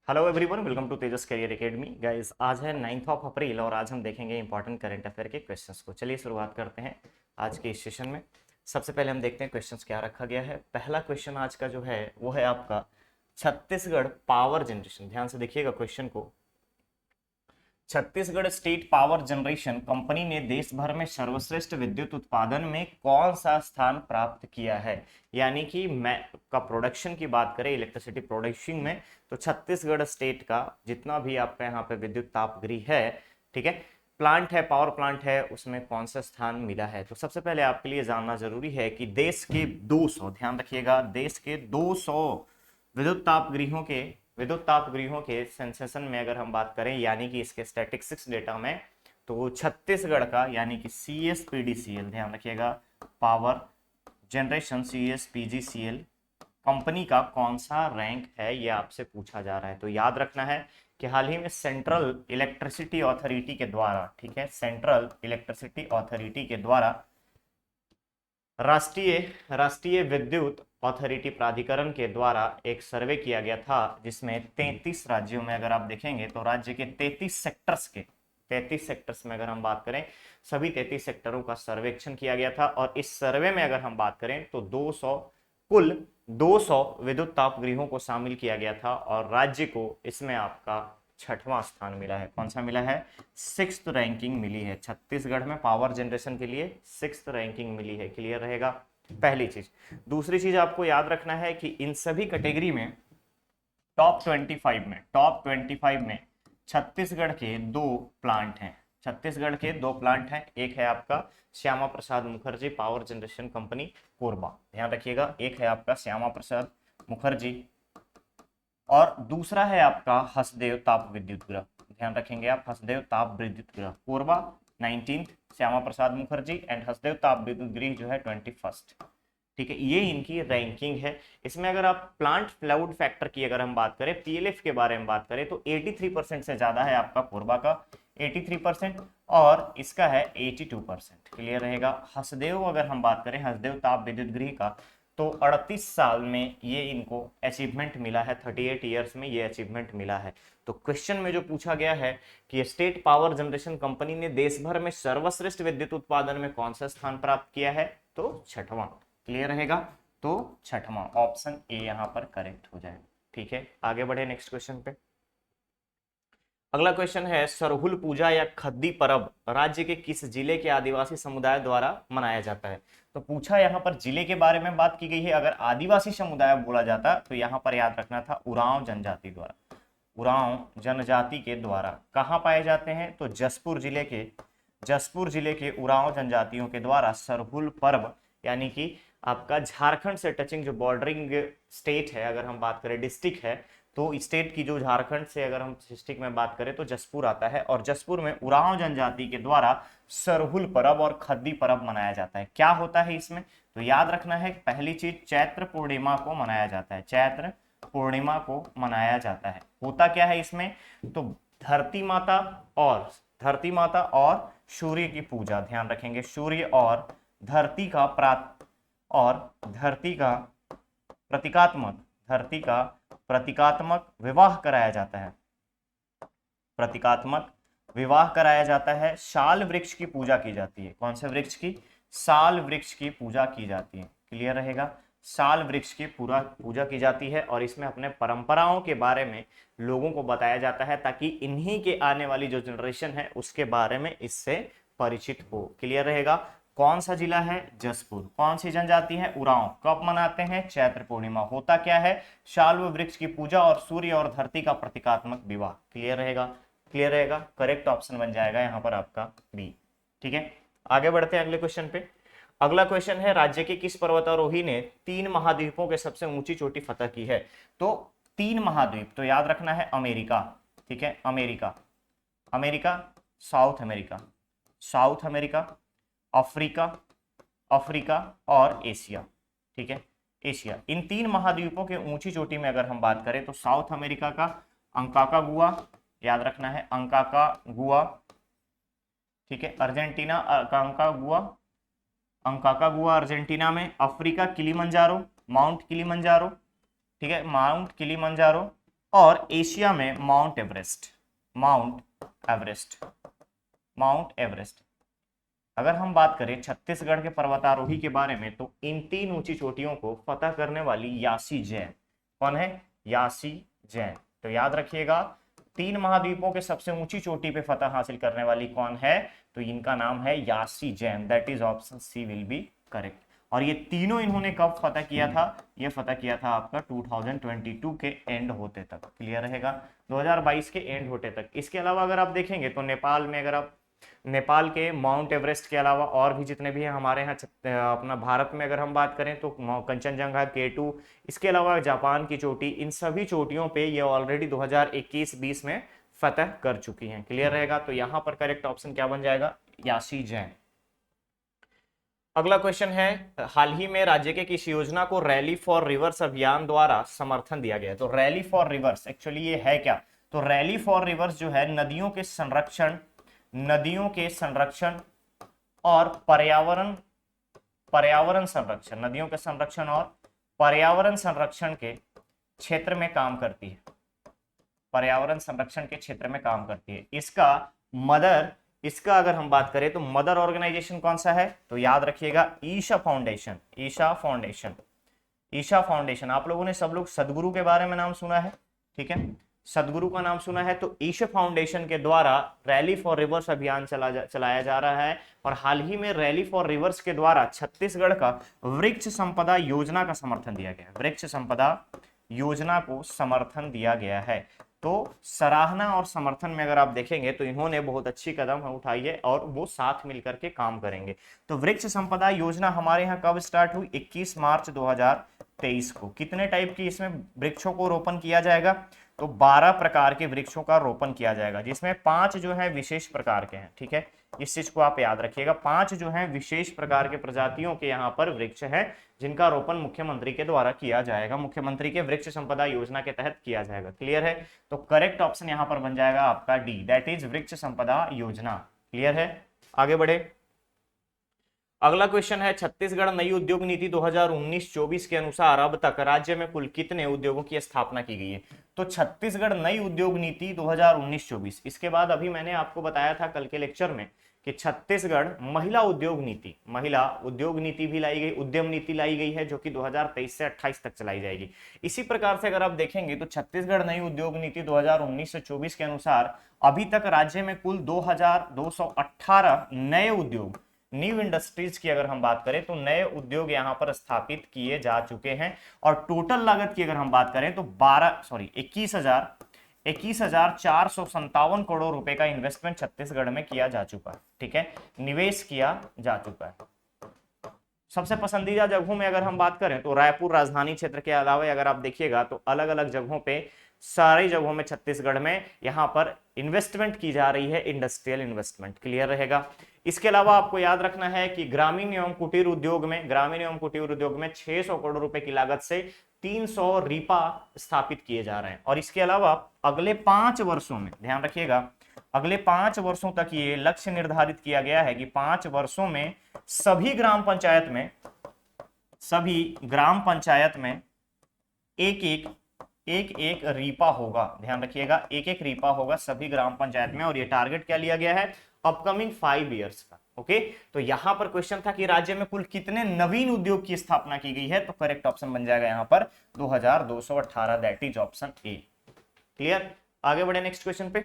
Hello everyone, welcome to Tejas career academy. Guys, आज है 9 अप्रैल और आज हम देखेंगे इंपॉर्टेंट करंट अफेयर के क्वेश्चंस को। चलिए शुरुआत करते हैं आज के इस सेशन में। सबसे पहले हम देखते हैं क्वेश्चंस क्या रखा गया है। पहला क्वेश्चन आज का जो है वो है आपका छत्तीसगढ़ पावर जनरेशन। ध्यान से देखिएगा क्वेश्चन को। Chhattisgarh state power generation company ने देश भर में सर्वश्रेष्ठ विद्युत उत्पादन में कौन सा स्थान प्राप्त किया है। यानी कि मैं का प्रोडक्शन की बात करें, इलेक्ट्रिसिटी प्रोडक्शन में, तो छत्तीसगढ़ स्टेट का जितना भी आपका यहाँ पे विद्युत तापगृह है, ठीक है, प्लांट है, पावर प्लांट है, उसमें कौन सा स्थान मिला है। तो सबसे पहले आपके लिए जानना जरूरी है कि देश के 200, ध्यान रखिएगा, देश के 200 विद्युत तापगृहों के विद्युत ताप गृहों के सेंसेशन में अगर हम बात करें, यानी कि इसके स्टैटिस्टिक्स डेटा में, तो छत्तीसगढ़ का यानी कि CSPDCL, ध्यान रखिएगा, पावर जनरेशन CSPGCL कंपनी का कौन सा रैंक है, ये आपसे पूछा जा रहा है। तो याद रखना है कि हाल ही में सेंट्रल इलेक्ट्रिसिटी अथॉरिटी के द्वारा, ठीक है, सेंट्रल इलेक्ट्रिसिटी अथॉरिटी के द्वारा राष्ट्रीय राष्ट्रीय विद्युत अथॉरिटी प्राधिकरण के द्वारा एक सर्वे किया गया था, जिसमें 33 राज्यों में अगर आप देखेंगे तो राज्य के 33 सेक्टर्स में अगर हम बात करें, सभी 33 सेक्टरों का सर्वेक्षण किया गया था। और इस सर्वे में अगर हम बात करें तो 200 कुल 200 विद्युत ताप गृहों को शामिल किया गया था और राज्य को इसमें आपका छठवां स्थान मिला है। कौन सा मिला है? 6th रैंकिंग मिली है। छत्तीसगढ़ में पावर जनरेशन के लिए 6th रैंकिंग मिली है। क्लियर रहेगा, पहली चीज। दूसरी चीज आपको याद रखना है कि इन सभी कैटेगरी में टॉप 25 में छत्तीसगढ़ के दो प्लांट हैं। छत्तीसगढ़ के दो प्लांट हैं। एक है आपका Shyama Prasad Mukherjee power generation company Korba, ध्यान रखिएगा, एक है आपका श्यामा प्रसाद मुखर्जी और दूसरा है आपका हसदेव ताप विद्युत गृह। ध्यान रखेंगे आप, हसदेव ताप विद्युत गृह कोरबा 19th, श्यामा प्रसाद मुखर्जी एंड हसदेव ताप विद्युत गृह जो है 21st। ठीक है, ये इनकी रैंकिंग है। इसमें अगर आप प्लांट फ्लाउड फैक्टर की अगर हम बात करें, PLF के बारे में बात करें, तो 83% से ज्यादा है आपका कोरबा का 83% और इसका है 82%। क्लियर रहेगा। हसदेव अगर हम बात करें, हसदेव ताप विद्युत गृह का, तो 38 साल में ये इनको अचीवमेंट मिला है, 38 ईयर्स में ये अचीवमेंट मिला है। तो क्वेश्चन में जो पूछा गया है कि स्टेट पावर जनरेशन कंपनी ने देश भर में सर्वश्रेष्ठ विद्युत उत्पादन में कौन सा स्थान प्राप्त किया है, तो छठवां। क्लियर रहेगा, तो छठवां, ऑप्शन ए यहां पर करेक्ट हो जाएगा। ठीक है, आगे बढ़े नेक्स्ट क्वेश्चन पे। अगला क्वेश्चन है, सरहुल पूजा या खद्दी परब राज्य के किस जिले के आदिवासी समुदाय द्वारा मनाया जाता है। तो पूछा यहाँ पर जिले के बारे में बात की गई है। अगर आदिवासी समुदाय बोला जाता तो यहाँ पर याद रखना था उरांव जनजाति द्वारा। उरांव जनजाति के द्वारा कहाँ पाए जाते हैं, तो जसपुर जिले के उरांव जनजातियों के द्वारा सरहुल पर्व, यानी कि आपका झारखंड से टचिंग जो बॉर्डरिंग स्टेट है, अगर हम बात करें डिस्ट्रिक्ट है, तो स्टेट की जो झारखंड से अगर हम डिस्ट्रिक्ट में बात करें तो जसपुर आता है और जसपुर में उरांव जनजाति के द्वारा सरहुल पर्व और खद्दी पर्व मनाया जाता है। क्या होता है इसमें, तो याद रखना है, पहली चीज चैत्र पूर्णिमा को मनाया जाता है। चैत्र पूर्णिमा को मनाया जाता है। होता क्या है इसमें, तो धरती माता और सूर्य की पूजा, ध्यान रखेंगे, सूर्य और धरती का प्रतीकात्मक विवाह कराया जाता है। प्रतीकात्मक विवाह कराया जाता है। साल वृक्ष की पूजा की जाती है। कौन से वृक्ष की? साल वृक्ष की पूजा की जाती है। क्लियर रहेगा, साल वृक्ष की पूरा पूजा की जाती है और इसमें अपने परंपराओं के बारे में लोगों को बताया जाता है, ताकि इन्हीं के आने वाली जो जनरेशन है उसके बारे में इससे परिचित हो। क्लियर रहेगा। कौन सा जिला है? जसपुर। कौन सी जनजाति है? उरांव। कब मनाते हैं? चैत्र पूर्णिमा। होता क्या है? शाल्व वृक्ष की पूजा और सूर्य और धरती का प्रतीकात्मक विवाह। क्लियर रहेगा, करेक्ट ऑप्शन बन जाएगा यहाँ पर आपका बी। ठीक है, आगे बढ़ते हैं अगले क्वेश्चन पे। अगला क्वेश्चन है, राज्य के किस पर्वतारोही ने 3 महाद्वीपों के सबसे ऊंची चोटी फतह की है। तो 3 महाद्वीप, तो याद रखना है अमेरिका, ठीक है, अमेरिका, साउथ अमेरिका, अफ्रीका और एशिया। ठीक है, एशिया। इन 3 महाद्वीपों के ऊंची चोटी में अगर हम बात करें तो साउथ अमेरिका का अंकाकागुआ, याद रखना है अंकाकागुआ, ठीक है, अर्जेंटीना का अंकाकागुआ अर्जेंटीना में, अफ्रीका किलिमंजारो, माउंट किलिमंजारो, ठीक है, माउंट किलिमंजारो, और एशिया में mount Everest. Mount Everest, mount Everest. अगर हम बात करें छत्तीसगढ़ के पर्वतारोही के बारे में, तो इन 3 ऊंची चोटियों को फतह करने वाली यासी जैन। कौन है? यासी जैन। तो याद रखिएगा, 3 महाद्वीपों के सबसे ऊंची चोटी पे फतह हासिल करने वाली कौन है? तो इनका नाम है Yasi Jain. That is option C will be correct. और ये तीनों इन्होंने कब फतह किया था? ये फतह किया था आपका 2022 के एंड होते तक। क्लियर रहेगा? 2022 के एंड होते तक। इसके अलावा अगर आप देखेंगे तो नेपाल में, अगर आप नेपाल के माउंट एवरेस्ट के अलावा और भी जितने भी हैं हमारे यहाँ अपना भारत में अगर हम बात करें तो कंचनजंगा, K2, इसके अलावा जापान की चोटी, इन सभी चोटियों पे ये ऑलरेडी 2021-20 में फतह कर चुकी हैं। क्लियर रहेगा? तो यहाँ पर करेक्ट ऑप्शन क्या बन जाएगा? यासी जैन। अगला क्वेश्चन है, हाल ही में राज्य के किस योजना को रैली फॉर रिवर्स अभियान द्वारा समर्थन दिया गया है? तो रैली फॉर रिवर्स एक्चुअली ये है क्या? तो रैली फॉर रिवर्स जो है नदियों के संरक्षण और पर्यावरण संरक्षण, नदियों के संरक्षण और पर्यावरण संरक्षण के क्षेत्र में काम करती है। पर्यावरण संरक्षण के क्षेत्र में काम करती है। इसका अगर हम बात करें तो मदर ऑर्गेनाइजेशन कौन सा है? तो याद रखिएगा Isha foundation. Isha foundation, Isha foundation. आप लोगों ने सब लोग सदगुरु के बारे में नाम सुना है, ठीक है? सदगुरु का नाम सुना है। तो ईशा फाउंडेशन के द्वारा रैली फॉर रिवर्स अभियान चलाया जा रहा है। और हाल ही में रैली फॉर रिवर्स के द्वारा छत्तीसगढ़ का वृक्ष संपदा योजना का समर्थन दिया गया है। वृक्ष संपदा योजना को समर्थन दिया गया है। तो सराहना और समर्थन में अगर आप देखेंगे तो इन्होंने बहुत अच्छी कदम उठाई है और वो साथ मिलकर के काम करेंगे। तो वृक्ष संपदा योजना हमारे यहाँ कब स्टार्ट हुई? 21 मार्च 2023 को। कितने टाइप की इसमें वृक्षों को रोपण किया जाएगा? तो 12 प्रकार के वृक्षों का रोपण किया जाएगा, जिसमें 5 जो है विशेष प्रकार के हैं। ठीक है, इस चीज को आप याद रखिएगा। 5 जो है विशेष प्रकार के प्रजातियों के यहाँ पर वृक्ष है, जिनका रोपण मुख्यमंत्री के द्वारा किया जाएगा, मुख्यमंत्री के वृक्ष संपदा योजना के तहत किया जाएगा। क्लियर है? तो करेक्ट ऑप्शन यहाँ पर बन जाएगा आपका डी, दैट इज वृक्ष संपदा योजना। क्लियर है? आगे बढ़े। अगला क्वेश्चन है, छत्तीसगढ़ नई उद्योग नीति 2019-24 के अनुसार अब तक राज्य में कुल कितने उद्योगों की स्थापना की गई है? तो छत्तीसगढ़ नई उद्योग नीति 2019-24, इसके बाद अभी मैंने आपको बताया था कल के लेक्चर में कि छत्तीसगढ़ महिला उद्योग नीति भी लाई गई, उद्यम नीति लाई गई है, जो कि 2023 से 28 तक चलाई जाएगी। इसी प्रकार से अगर आप देखेंगे तो छत्तीसगढ़ नई उद्योग नीति 2019-24 के अनुसार अभी तक राज्य में कुल 2218 नए उद्योग, न्यू इंडस्ट्रीज की अगर हम बात करें तो नए उद्योग यहां पर स्थापित किए जा चुके हैं। और टोटल लागत की अगर हम बात करें तो 21,457 करोड़ रुपए का इन्वेस्टमेंट छत्तीसगढ़ में किया जा चुका है। ठीक है, निवेश किया जा चुका है। सबसे पसंदीदा जगहों में अगर हम बात करें तो रायपुर राजधानी क्षेत्र के अलावा अगर आप देखिएगा तो अलग अलग जगहों पे, सारी जगहों में छत्तीसगढ़ में यहां पर इन्वेस्टमेंट की जा रही है, इंडस्ट्रियल इन्वेस्टमेंट। क्लियर रहेगा? इसके अलावा आपको याद रखना है कि ग्रामीण एवं कुटीर उद्योग में 600 करोड़ रुपए की लागत से 300 रीपा स्थापित किए जा रहे हैं। और इसके अलावा अगले 5 वर्षों में, ध्यान रखिएगा, अगले 5 वर्षों तक ये लक्ष्य निर्धारित किया गया है कि 5 वर्षों में सभी ग्राम पंचायत में एक रीपा होगा। ध्यान रखिएगा, एक रीपा होगा सभी ग्राम पंचायत में। और ये टारगेट क्या लिया गया है? अपकमिंग 5 इयर्स का। ओके, तो यहां पर क्वेश्चन था कि राज्य में कुल कितने नवीन उद्योग की स्थापना की गई है? तो करेक्ट ऑप्शन बन जाएगा यहां पर 2218, that is option A. Clear? आगे बढ़े नेक्स्ट क्वेश्चन पे।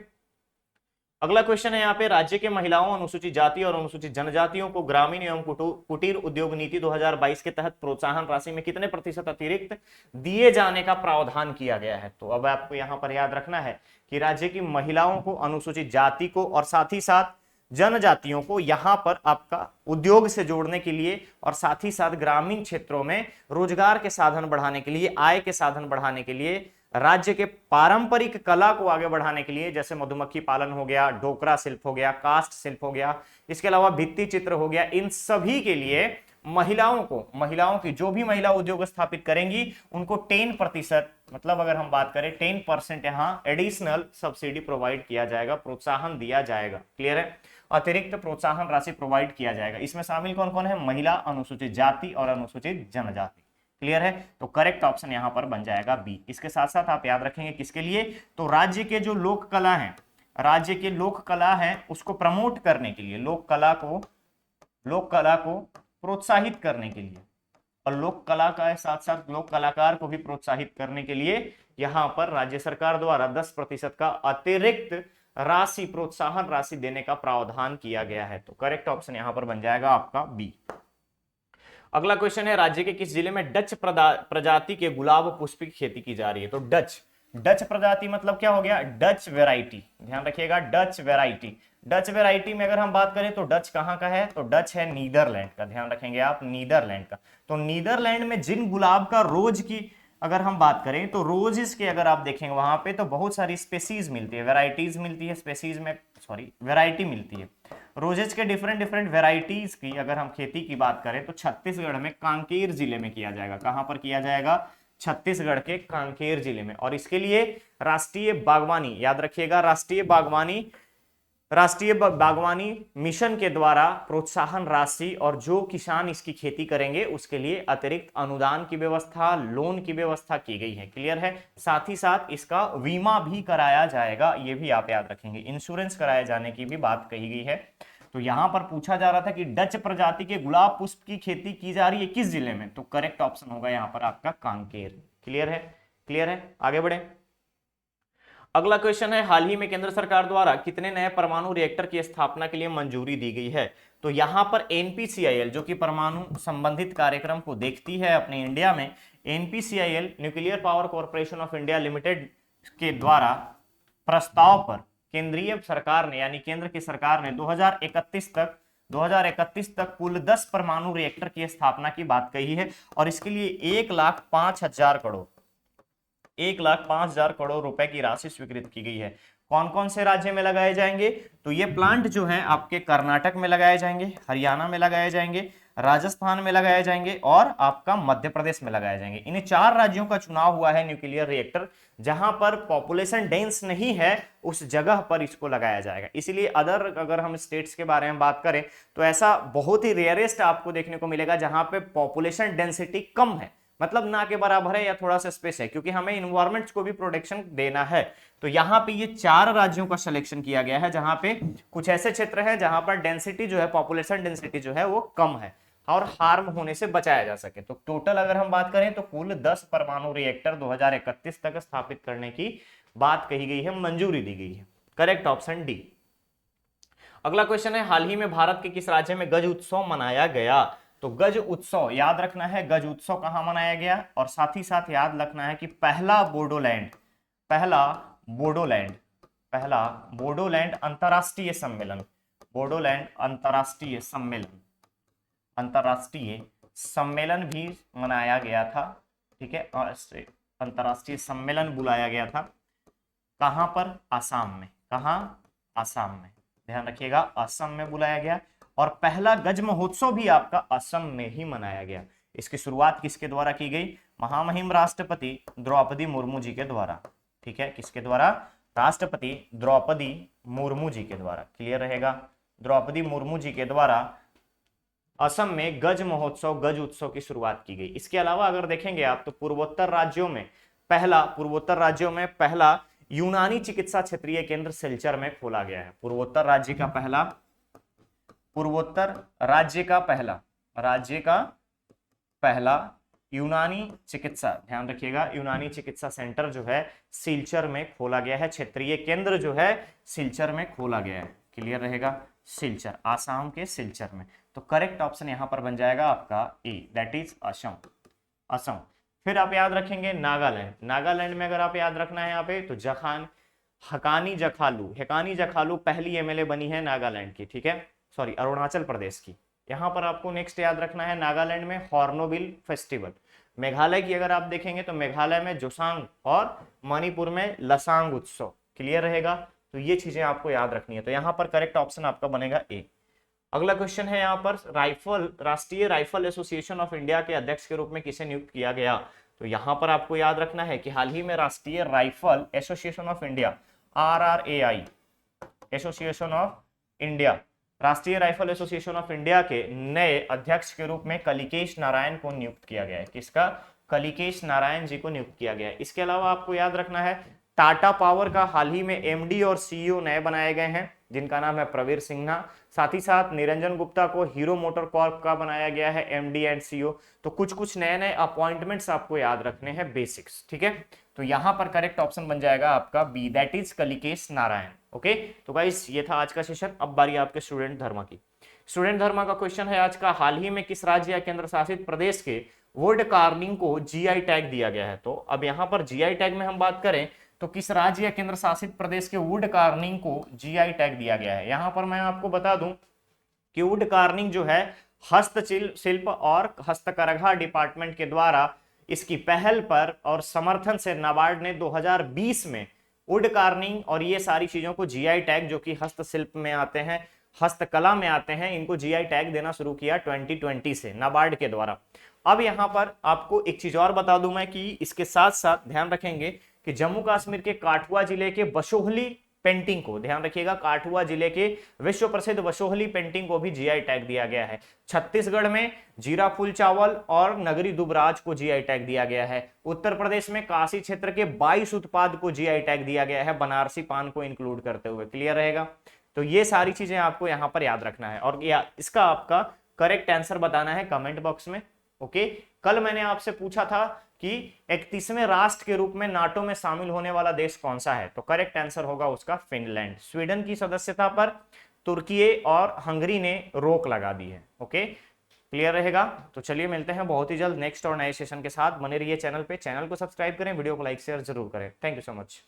अगला क्वेश्चन है यहाँ पे, राज्य के महिलाओं, अनुसूचित जाति और अनुसूचित जनजातियों को ग्रामीण एवं कुटीर उद्योग नीति 2022 के तहत प्रोत्साहन राशि में कितने प्रतिशत अतिरिक्त दिए जाने का प्रावधान किया गया है? तो अब आपको यहाँ पर याद रखना है कि राज्य की महिलाओं को, अनुसूचित जाति को और साथ ही साथ जनजातियों को यहाँ पर आपका उद्योग से जोड़ने के लिए और साथ ही साथ ग्रामीण क्षेत्रों में रोजगार के साधन बढ़ाने के लिए, आय के साधन बढ़ाने के लिए, राज्य के पारंपरिक कला को आगे बढ़ाने के लिए, जैसे मधुमक्खी पालन हो गया, डोकरा शिल्प हो गया, कास्ट शिल्प हो गया, इसके अलावा भित्ति चित्र हो गया, इन सभी के लिए महिलाओं की जो भी महिला उद्योग स्थापित करेंगी उनको 10%, मतलब अगर हम बात करें 10% यहाँ एडिशनल सब्सिडी प्रोवाइड किया जाएगा, प्रोत्साहन दिया जाएगा। क्लियर है? अतिरिक्त प्रोत्साहन राशि प्रोवाइड किया जाएगा। इसमें शामिल कौन कौन है? महिला, अनुसूचित जाति और अनुसूचित जनजाति। क्लियर है? तो करेक्ट ऑप्शन यहां पर बन जाएगा बी। इसके साथ साथ आप याद रखेंगे किसके लिए, तो राज्य के जो लोक कला है, राज्य के लोक कला है उसको प्रमोट करने के लिए, लोक कला को प्रोत्साहित करने के लिए, और लोक कला का साथ साथ लोक कलाकार को भी प्रोत्साहित करने के लिए यहां पर राज्य सरकार द्वारा 10% का अतिरिक्त राशि, प्रोत्साहन राशि देने का प्रावधान किया गया है। तो करेक्ट ऑप्शन यहां पर बन जाएगा आपका बी। अगला क्वेश्चन है, राज्य के किस जिले में डच प्रजाति के गुलाब पुष्प की खेती की जा रही है? तो डच प्रजाति मतलब क्या हो गया, डच वेराइटी, ध्यान रखिएगा डच वेराइटी। डच वेराइटी में अगर हम बात करें तो डच कहां का है, तो डच है नीदरलैंड का, ध्यान रखेंगे आप नीदरलैंड का। तो नीदरलैंड में जिन गुलाब का रोज की अगर हम बात करें तो रोजेस के अगर आप देखेंगे वहां पे तो बहुत सारी स्पेसीज मिलती है, वेराइटीज मिलती है, स्पेसीज में सॉरी वेराइटी मिलती है। रोजेस के डिफरेंट डिफरेंट वेराइटीज की अगर हम खेती की बात करें तो छत्तीसगढ़ में कांकेर जिले में किया जाएगा। कहां पर किया जाएगा, छत्तीसगढ़ के कांकेर जिले में। और इसके लिए राष्ट्रीय बागवानी, याद रखिएगा राष्ट्रीय बागवानी मिशन के द्वारा प्रोत्साहन राशि और जो किसान इसकी खेती करेंगे उसके लिए अतिरिक्त अनुदान की व्यवस्था, लोन की व्यवस्था की गई है। क्लियर है? साथ ही साथ इसका बीमा भी कराया जाएगा, ये भी आप याद रखेंगे, इंश्योरेंस कराए जाने की भी बात कही गई है। तो यहां पर पूछा जा रहा था कि डच प्रजाति के गुलाब पुष्प की खेती की जा रही है किस जिले में, तो करेक्ट ऑप्शन होगा यहां पर आपका कांकेर। क्लियर है? क्लियर है? आगे बढ़े। अगला क्वेश्चन है, हाल ही में केंद्र सरकार द्वारा कितने नए परमाणु रिएक्टर की स्थापना के लिए मंजूरी दी गई है? तो यहां पर एनपीसीआईएल जो कि परमाणु संबंधित कार्यक्रम को देखती है अपने इंडिया में, NPCIL nuclear power corporation of India limited के द्वारा प्रस्ताव पर केंद्रीय सरकार ने यानी केंद्र की सरकार ने 2031 तक कुल 10 परमाणु रिएक्टर की स्थापना की बात कही है। और इसके लिए 1,05,000 करोड़ रुपए की राशि स्वीकृत की गई है। कौन कौन से राज्य में लगाए जाएंगे, तो ये प्लांट जो है आपके कर्नाटक में लगाए जाएंगे, हरियाणा में लगाए जाएंगे, राजस्थान में लगाए जाएंगे और आपका मध्य प्रदेश में लगाए जाएंगे। इन 4 राज्यों का चुनाव हुआ है न्यूक्लियर रिएक्टर, जहां पर पॉपुलेशन डेंस नहीं है उस जगह पर इसको लगाया जाएगा। इसीलिए अगर हम स्टेट्स के बारे में बात करें तो ऐसा बहुत ही रेयरेस्ट आपको देखने को मिलेगा जहां पे पॉपुलेशन डेंसिटी कम है, मतलब ना के बराबर है या थोड़ा सा स्पेस है, क्योंकि हमें इन्वायरमेंट को भी प्रोटेक्शन देना है। तो यहाँ पे ये 4 राज्यों का सिलेक्शन किया गया है जहां पे कुछ ऐसे क्षेत्र है जहां पर डेंसिटी जो है, पॉपुलेशन डेंसिटी जो है वो कम है और हार्म होने से बचाया जा सके। तो टोटल अगर हम बात करें तो कुल 10 परमाणु रिएक्टर 2031 तक स्थापित करने की बात कही गई है, मंजूरी दी गई है। Correct option D. अगला क्वेश्चन है, हाल ही में भारत के किस राज्य में गज उत्सव मनाया गया? तो गज उत्सव याद रखना है, गज उत्सव कहां मनाया गया, और साथ ही साथ याद रखना है कि पहला बोडोलैंड अंतरराष्ट्रीय सम्मेलन भी मनाया गया था। ठीक है, अंतरराष्ट्रीय सम्मेलन बुलाया गया था। कहां पर? आसाम में। कहां? आसाम में, ध्यान रखिएगा, असम में बुलाया गया। और पहला गज महोत्सव भी आपका असम में ही मनाया गया। इसकी शुरुआत किसके द्वारा की गई? महामहिम राष्ट्रपति द्रौपदी मुर्मू जी के द्वारा। ठीक है, किसके द्वारा? राष्ट्रपति द्रौपदी मुर्मू जी के द्वारा। क्लियर रहेगा? द्रौपदी मुर्मू जी के द्वारा असम में गज महोत्सव, गज उत्सव की शुरुआत की गई। इसके अलावा अगर देखेंगे आप तो पूर्वोत्तर राज्यों में पहला यूनानी चिकित्सा क्षेत्रीय केंद्र सिलचर में खोला गया है। पूर्वोत्तर राज्य का पहला यूनानी चिकित्सा, ध्यान रखिएगा, यूनानी चिकित्सा सेंटर जो है सिलचर में खोला गया है। क्षेत्रीय केंद्र जो है सिलचर में खोला गया है। क्लियर रहेगा? सिलचर, आसाम के सिलचर में। तो करेक्ट ऑप्शन यहां पर बन जाएगा आपका ए, दैट इज असम। फिर आप याद रखेंगे नागालैंड में अगर आप याद रखना है यहाँ पे तो हकानी जखालू पहली एमएलए बनी है नागालैंड की। ठीक है, सॉरी अरुणाचल प्रदेश की। यहां पर आपको नेक्स्ट याद रखना है नागालैंड में हॉर्नबिल फेस्टिवल। मेघालय की अगर आप देखेंगे तो मेघालय में जोसांग और मणिपुर में लसांग उत्सव। क्लियर रहेगा? तो ये चीजें आपको याद रखनी है। तो यहां पर करेक्ट ऑप्शन आपका बनेगा ए। अगला क्वेश्चन है यहाँ पर, राष्ट्रीय राइफल एसोसिएशन ऑफ इंडिया के अध्यक्ष के रूप में किसे नियुक्त किया गया? तो यहां पर आपको याद रखना है कि हाल ही में राष्ट्रीय rifle association of India, RRAI association of India, राष्ट्रीय राइफल एसोसिएशन ऑफ इंडिया के नए अध्यक्ष के रूप में कलिकेश नारायण को नियुक्त किया गया है। किसका? कलिकेश नारायण जी को नियुक्त किया गया है। इसके अलावा आपको याद रखना है टाटा पावर का हाल ही में एमडी और सीईओ नए बनाए गए हैं, जिनका नाम है प्रवीर सिन्हा। साथ ही साथ निरंजन गुप्ता को हीरो मोटर कॉर्प का बनाया गया है एमडी एंड सीईओ। तो कुछ कुछ नए नए अपॉइंटमेंट्स आपको याद रखने हैं, बेसिक्स, ठीक है। तो यहां पर करेक्ट ऑप्शन बन जाएगा आपका B, that is Kalikesh Narayan. Okay, तो गाइस ये था आज का सेशन। अब बारी आपके स्टूडेंट धर्मा की। स्टूडेंट धर्मा का क्वेश्चन है आज का, हाल ही में किस राज्य या केंद्र शासित प्रदेश के वुड कार्विंग को जीआई टैग दिया गया है। तो अब यहां पर जीआई टैग में हम बात करें तो किस राज्य या केंद्र शासित प्रदेश के वुड कार्विंग को जीआई टैग दिया गया है। यहां पर मैं आपको बता दूं कि वुड कार्विंग जो है हस्तशिल्प और हस्तकरघा डिपार्टमेंट के द्वारा इसकी पहल पर और समर्थन से नाबार्ड ने 2020 में वुड कार्विंग और ये सारी चीजों को जीआई टैग, जो कि हस्तशिल्प में आते हैं, हस्तकला में आते हैं, इनको जीआई टैग देना शुरू किया 2020 से नाबार्ड के द्वारा। अब यहां पर आपको एक चीज और बता दूं मैं कि इसके साथ साथ ध्यान रखेंगे कि जम्मू कश्मीर के काठुआ जिले के बशोहली पेंटिंग को, ध्यान रखिएगा, काठुआ जिले के विश्व प्रसिद्ध बशोहली पेंटिंग को भी जीआई टैग दिया गया है। छत्तीसगढ़ में जीरा फूल चावल और नगरी दुबराज को जीआई टैग दिया गया है। उत्तर प्रदेश में काशी क्षेत्र के 22 उत्पाद को जीआई टैग दिया गया है, बनारसी पान को इंक्लूड करते हुए। क्लियर रहेगा? तो ये सारी चीजें आपको यहां पर याद रखना है और इसका आपका करेक्ट आंसर बताना है कमेंट बॉक्स में। ओके, कल मैंने आपसे पूछा था कि 31वें राष्ट्र के रूप में नाटो में शामिल होने वाला देश कौन सा है, तो करेक्ट आंसर होगा उसका फिनलैंड। स्वीडन की सदस्यता पर तुर्की और हंगरी ने रोक लगा दी है। ओके, क्लियर रहेगा? तो चलिए मिलते हैं बहुत ही जल्द नेक्स्ट और नए सेशन के साथ। बने रहिए चैनल पे, चैनल को सब्सक्राइब करें, वीडियो को लाइक शेयर जरूर करें। Thank you so much.